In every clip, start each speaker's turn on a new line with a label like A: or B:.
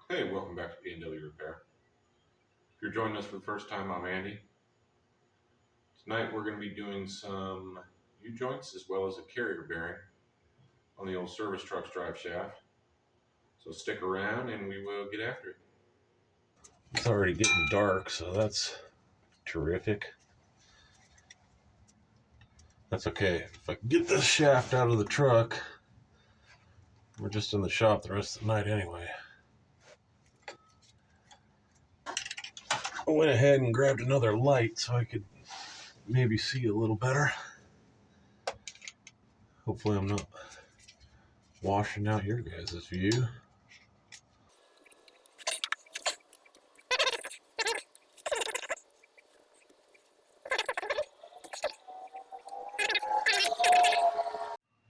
A: Hey, welcome back to P&W Repair. If you're joining us for the first time, I'm Andy. Tonight we're going to be doing some U-joints as well as a carrier bearing on the old service truck's drive shaft. So stick around and we will get after it. It's already getting dark, so that's terrific. That's okay. If I can get this shaft out of the truck, we're just in the shop the rest of the night anyway. I went ahead and grabbed another light so I could maybe see a little better. Hopefully I'm not washing out your guys' view.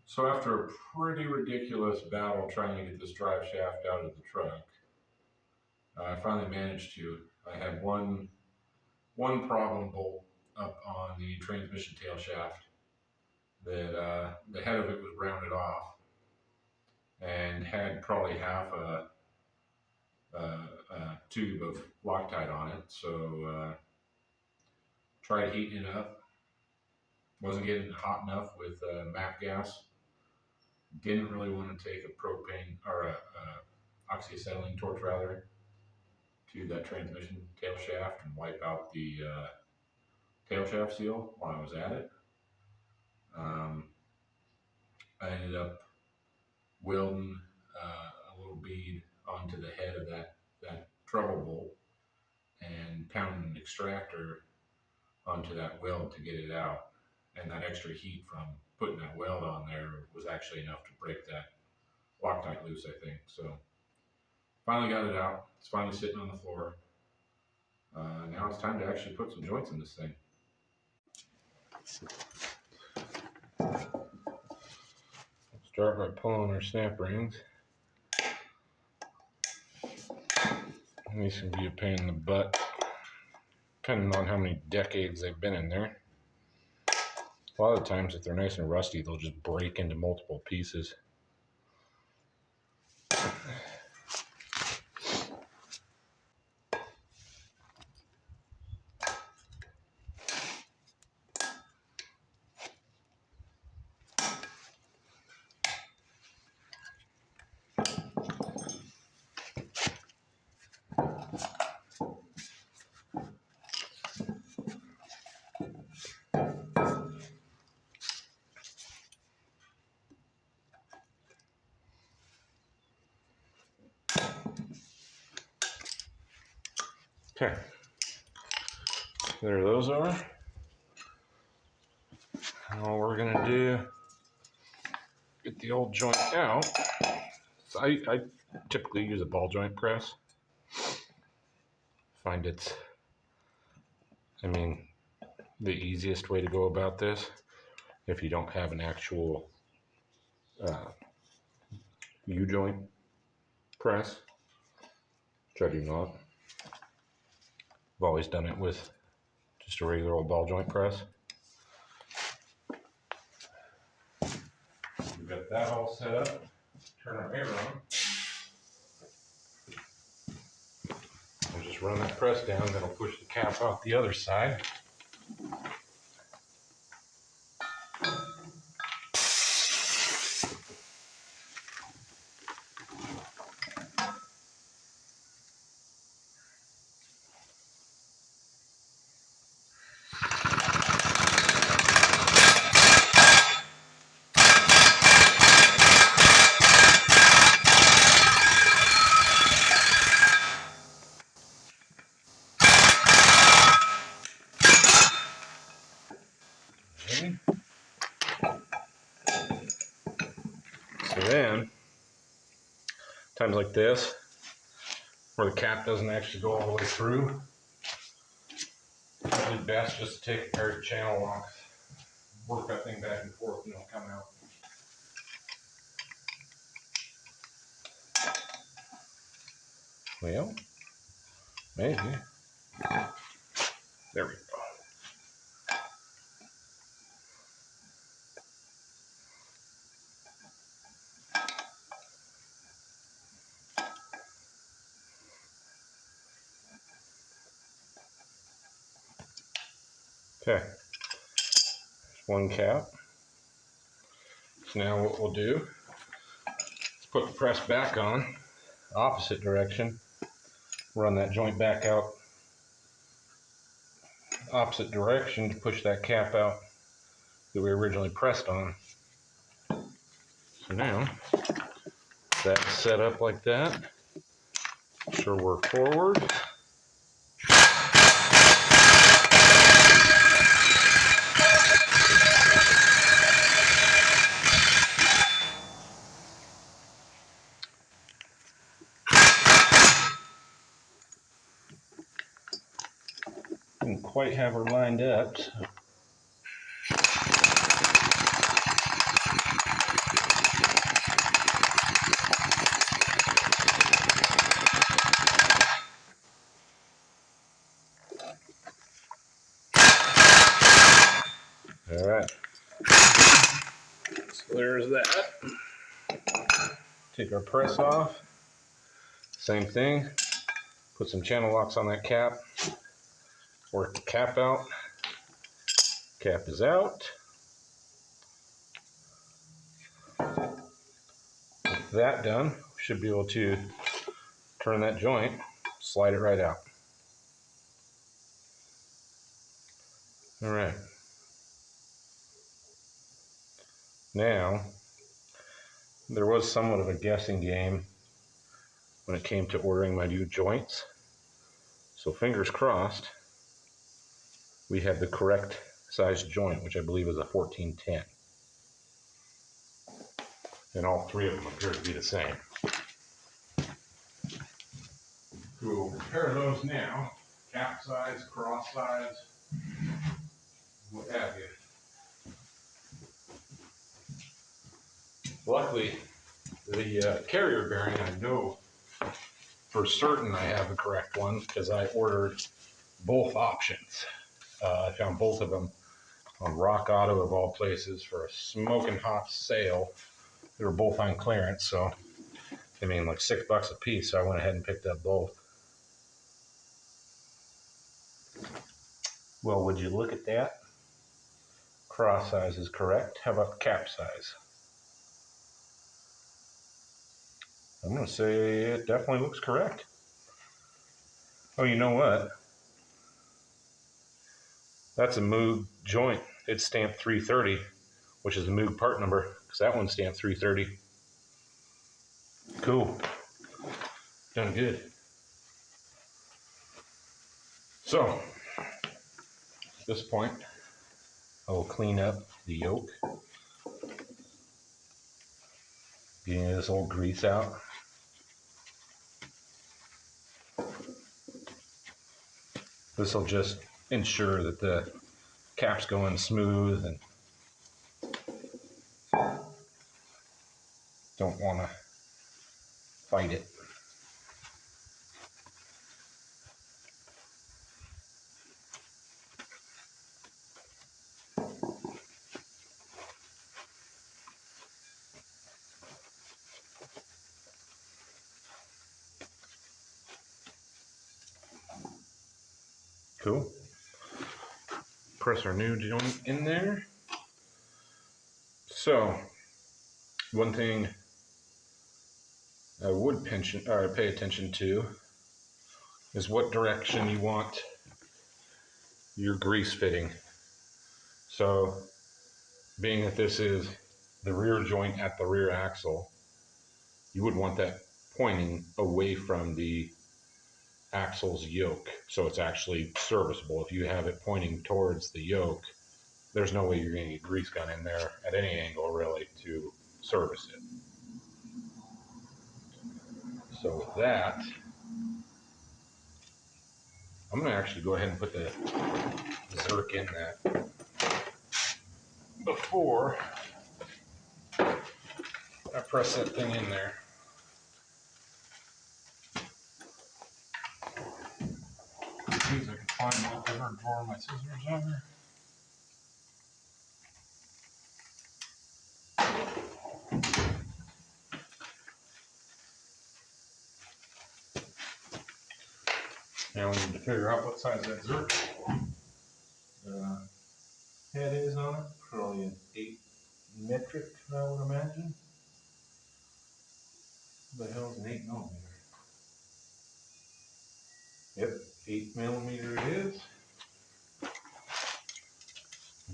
A: So after a pretty ridiculous battle trying to get this drive shaft out of the truck, I finally managed to. I had one problem bolt up on the transmission tail shaft that the head of it was rounded off and had probably half a tube of Loctite on it. So tried heating it up. Wasn't getting hot enough with MAP gas. Didn't really want to take a propane or a oxyacetylene torch rather to that transmission tail shaft and wipe out the tail shaft seal while I was at it. I ended up welding a little bead onto the head of that trouble bolt and pounding an extractor onto that weld to get it out. And that extra heat from putting that weld on there was actually enough to break that Loctite loose, I think. So finally got it out. It's finally sitting on the floor. Now it's time to actually put some joints in this thing. Start by pulling our snap rings. These can be a pain in the butt, depending on how many decades they've been in there. A lot of the times, if they're nice and rusty, they'll just break into multiple pieces. Okay, there those are. All we're gonna do, get the old joint out. So I typically use a ball joint press. Find it's, the easiest way to go about this if you don't have an actual U-joint press, which I do not. I've always done it with just a regular old ball joint press. We've got that all set up. Turn our air on. We'll just run that press down, that'll push the cap out the other side. So then, times like this, where the cap doesn't actually go all the way through, it's probably best just to take a pair of channel locks, work that thing back and forth, and it'll come out. Well, maybe. There we go.
B: Okay, one cap. So now what we'll do is put the press back on, opposite direction, run that joint back out opposite direction to push that cap out that we originally pressed on. So now that's set up like that. Sure, work forward. Didn't quite have her lined up. So. All right. So there's that. Take our press off. Same thing. Put some channel locks on that cap. Work the cap out. Cap is out. With that done, we should be able to turn that joint, slide it right out. All right. Now, there was somewhat of a guessing game when it came to ordering my new joints. So fingers crossed, we have the correct size joint, which I believe is a 1410. And all three of them appear to be the same. We'll compare those now. Cap size, cross size, what have you. Luckily, the carrier bearing, I know for certain I have the correct one because I ordered both options. I found both of them on Rock Auto of all places for a smoking hot sale. They were both on clearance, so I mean like $6 a piece, so I went ahead and picked up both. Well, would you look at that? Cross size is correct. How about the cap size? I'm going to say it definitely looks correct. Oh, you know what? That's a Moog joint. It's stamped 330, which is the Moog part number, because that one's stamped 330. Cool. Done good. So, at this point, I will clean up the yoke. Getting this old grease out. This will just ensure that the cap's going smooth and don't want to fight it. Cool. Press our new joint in there. So, one thing I would pay attention to is what direction you want your grease fitting. So, being that this is the rear joint at the rear axle, you would want that pointing away from the axle's yoke, so it's actually serviceable. If you have it pointing towards the yoke, there's no way you're going to get grease gun in there at any angle really to service it. So with that, I'm going to actually go ahead and put the Zerk in that before I press that thing in there. See if I can find whatever drawer my scissors are. Now we need to figure out what size that Zerk is. head is on it. Probably an 8 metric, I would imagine. What the hell is an 8 millimeter? Yep, 8 millimeter it is.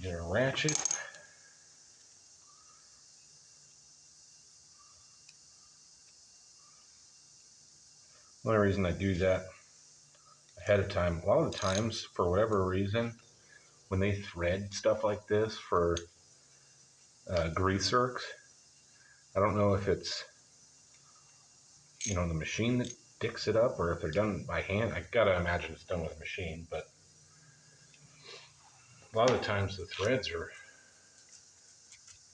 B: Get a ratchet. The only reason I do that ahead of time, a lot of the times, for whatever reason, when they thread stuff like this for grease zerks, I don't know if it's, you know, the machine that dicks it up or if they're done by hand. I gotta imagine it's done with a machine, but a lot of the times the threads are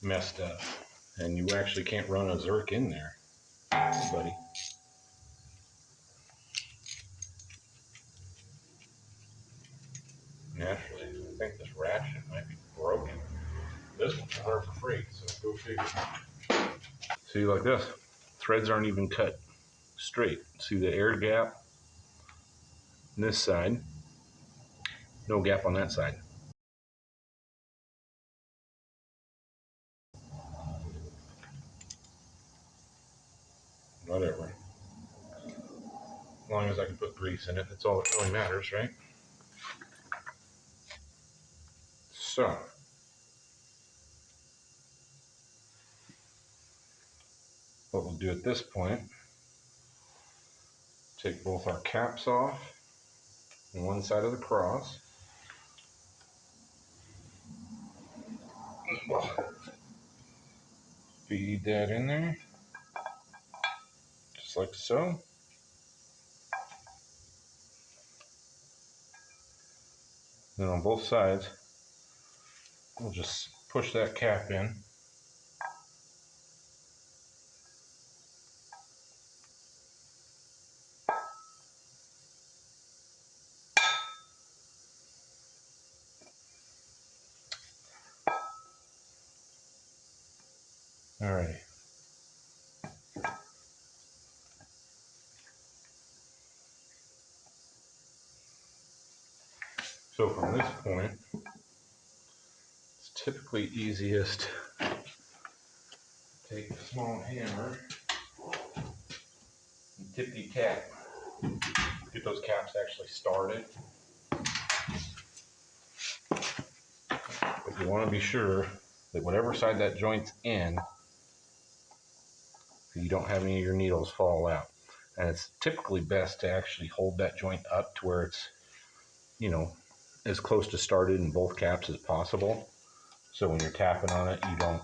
B: messed up and you actually can't run a zerk in there, buddy. Naturally, I think this ratchet might be broken. This one's hard for free, so go figure. See, like this, threads aren't even cut straight. See the air gap on this side, no gap on that side. Whatever. As long as I can put grease in it, that's all that really matters, right? So, what we'll do at this point, take both our caps off on one side of the cross. Feed that in there, just like so. Then on both sides, we'll just push that cap in. Alrighty. So from this point, it's typically easiest to take a small hammer and tip the cap. Get those caps actually started. But you want to be sure that whatever side that joint's in, you don't have any of your needles fall out. And it's typically best to actually hold that joint up to where it's, you know, as close to started in both caps as possible. So when you're tapping on it, you don't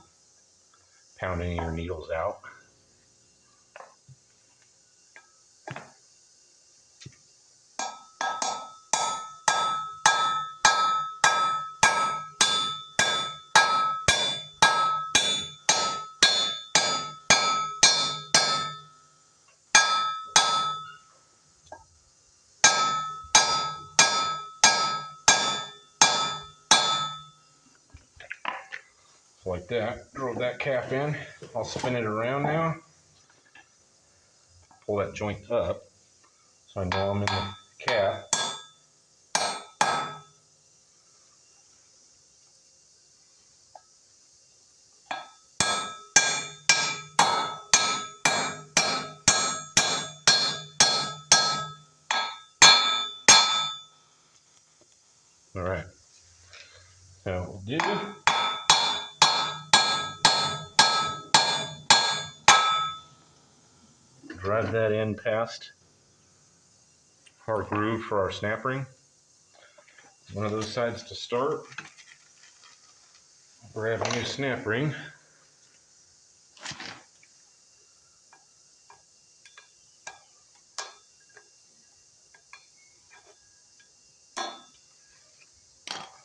B: pound any of your needles out. So like that, throw that cap in. I'll spin it around now. Pull that joint up so I know I'm in the cap. All right. Now what we'll do, drive that in past our groove for our snap ring. One of those sides to start. Grab a new snap ring.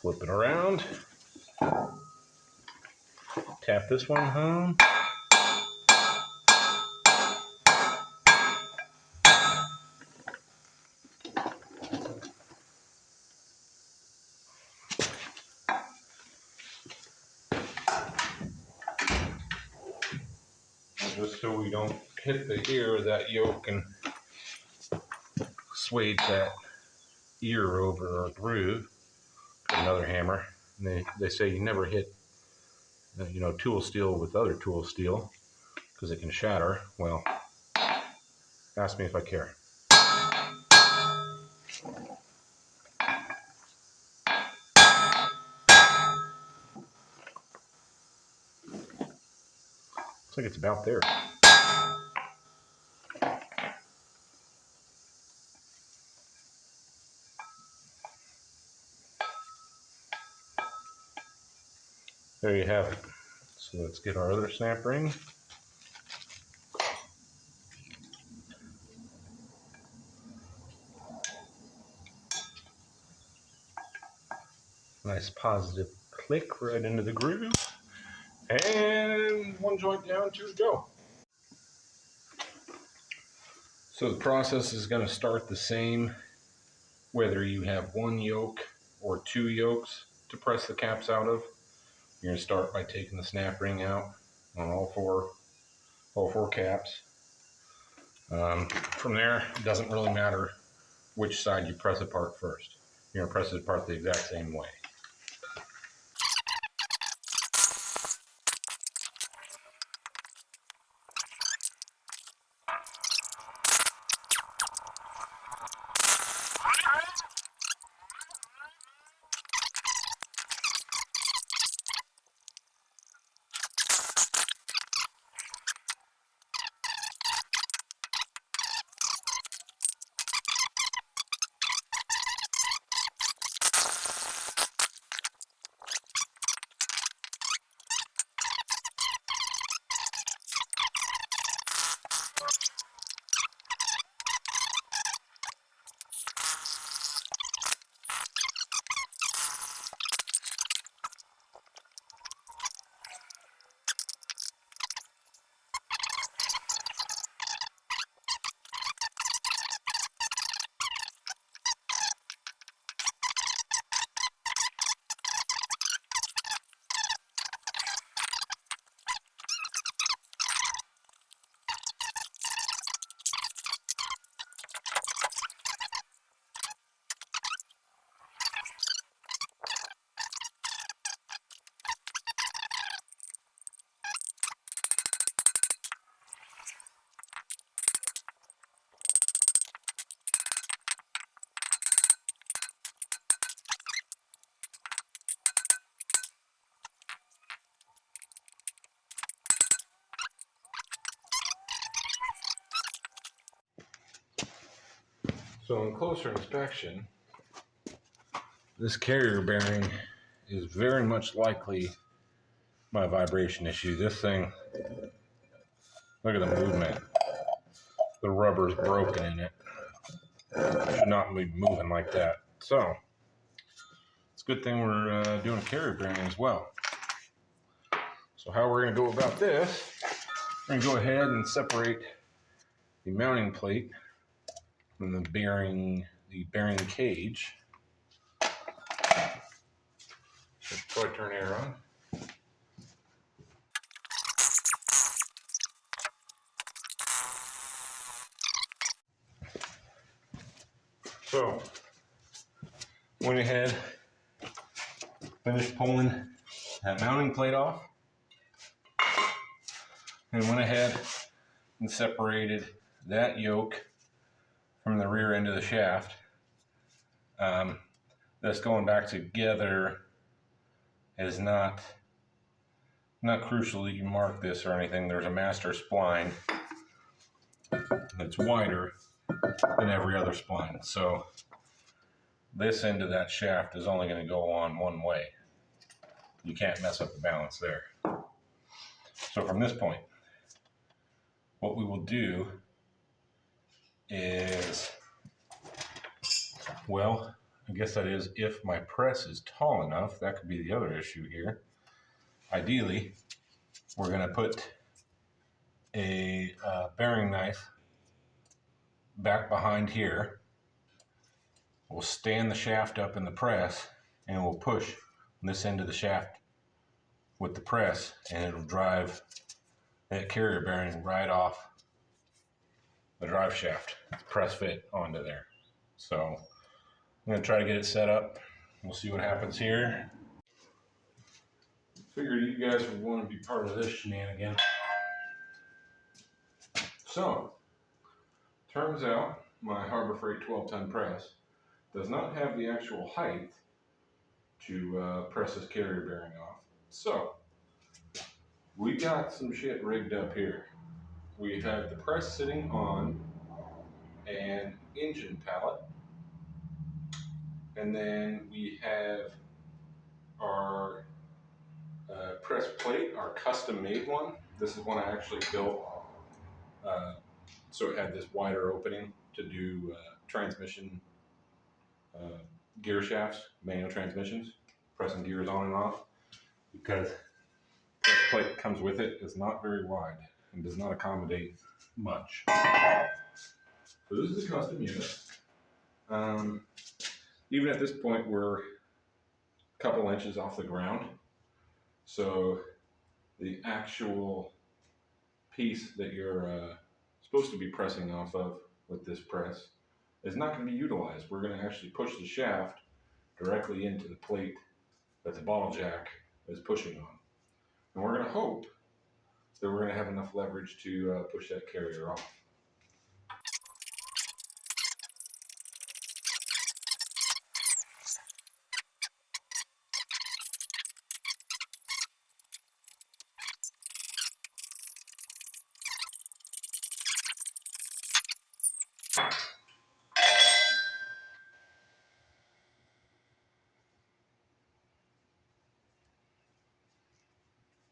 B: Flip it around. Tap this one home. Just so we don't hit the ear of that yoke and swage that ear over our groove. Put another hammer And they say you never hit, tool steel with other tool steel because it can shatter. Well, ask me if I care. Looks like it's about there. There you have it. So let's get our other snap ring. Nice positive click right into the groove. And one joint down, two to go. So the process is going to start the same whether you have one yoke or two yokes to press the caps out of. You're going to start by taking the snap ring out on all four caps. From there, it doesn't really matter which side you press apart first. You're going to press it apart the exact same way. So on closer inspection, this carrier bearing is very much likely my vibration issue. This thing, look at the movement. The rubber's broken in it. It should not be moving like that. So it's a good thing we're doing a carrier bearing as well. So how we're going to go about this, we're going to go ahead and separate the mounting plate from the bearing cage. So probably turn air on. So went ahead, finished pulling that mounting plate off, and went ahead and separated that yoke from the rear end of the shaft. This going back together is not crucial that you mark this or anything. There's a master spline that's wider than every other spline. So this end of that shaft is only going to go on one way. You can't mess up the balance there. So from this point, what we will do is, well, I guess that is if my press is tall enough. That could be the other issue here. Ideally, we're going to put a bearing knife back behind here. We'll stand the shaft up in the press and we'll push this end of the shaft with the press, and it'll drive that carrier bearing right off the drive shaft, press fit onto there. So I'm going to try to get it set up. We'll see what happens here. Figured you guys would want to be part of this shenanigan. So, turns out my Harbor Freight 12-ton press does not have the actual height to press this carrier bearing off. So, we got some shit rigged up here. We have the press sitting on an engine pallet, and then we have our press plate, our custom made one. This is one I actually built, so it had this wider opening to do transmission gear shafts, manual transmissions, pressing gears on and off, because press plate comes with it is not very wide and does not accommodate much. So this is a custom unit. Even at this point, we're a couple inches off the ground. So the actual piece that you're supposed to be pressing off of with this press is not going to be utilized. We're going to actually push the shaft directly into the plate that the bottle jack is pushing on. And we're going to hope that we're going to have enough leverage to push that carrier off.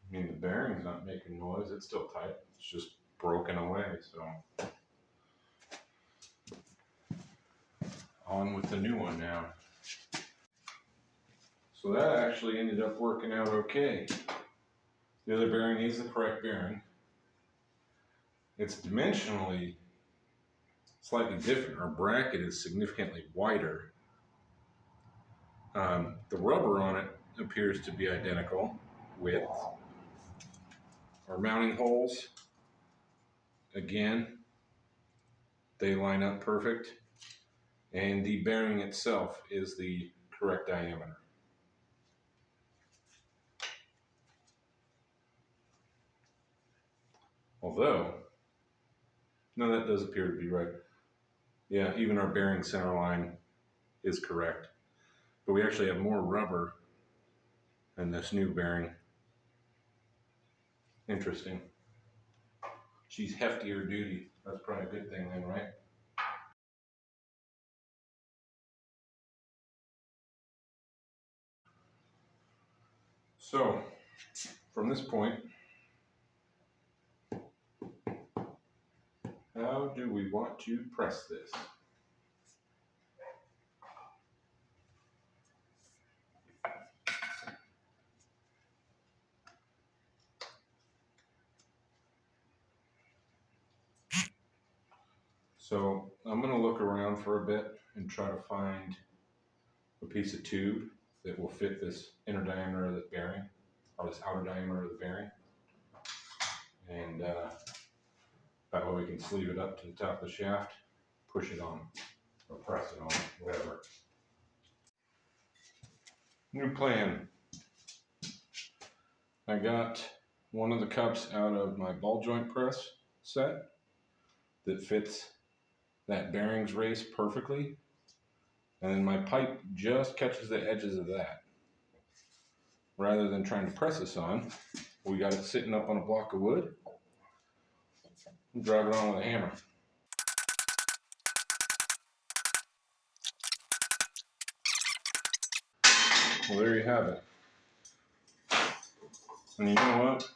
B: I mean, the bearing's not making noise. It's still tight. It's just broken away. So on with the new one now. So that actually ended up working out okay. The other bearing is the correct bearing. It's dimensionally slightly different. Our bracket is significantly wider. The rubber on it appears to be identical with our mounting holes. Again, they line up perfect. And the bearing itself is the correct diameter. Although, no, that does appear to be right. Yeah, even our bearing center line is correct. But we actually have more rubber in this new bearing. Interesting. She's heftier duty. That's probably a good thing then, right? So, from this point, how do we want to press this? So I'm going to look around for a bit and try to find a piece of tube that will fit this inner diameter of the bearing, or this outer diameter of the bearing. And that way we can sleeve it up to the top of the shaft, push it on, or press it on, whatever. New plan. I got one of the cups out of my ball joint press set that fits that bearings race perfectly. And then my pipe just catches the edges of that. Rather than trying to press this on, we got it sitting up on a block of wood and drive it on with a hammer. Well, there you have it. And you know what?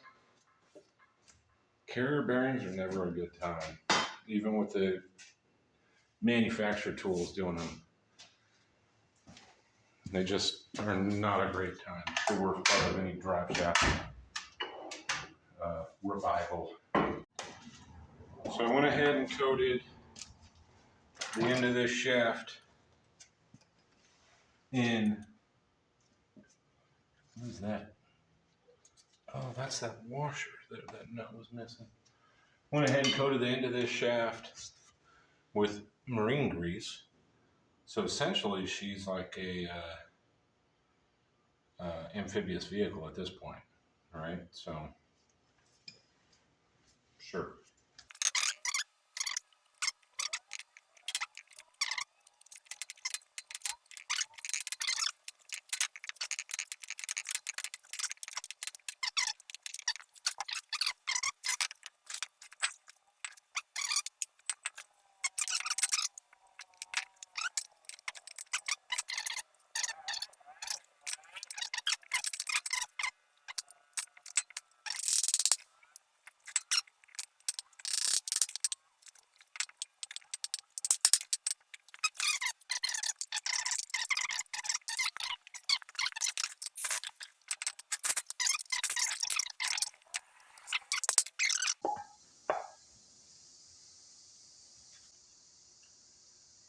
B: Carrier bearings are never a good time, even with the manufacturer tools doing them. They just are not a great time. It's the worst part of any drive shaft revival. So I went ahead and coated the end of this shaft in, what is that? Oh, that's that washer that nut was missing. Went ahead and coated the end of this shaft with marine grease. So essentially she's like a amphibious vehicle at this point. All right, so sure.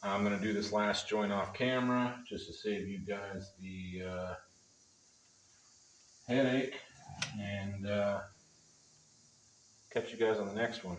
B: I'm going to do this last joint off camera just to save you guys the headache, and catch you guys on the next one.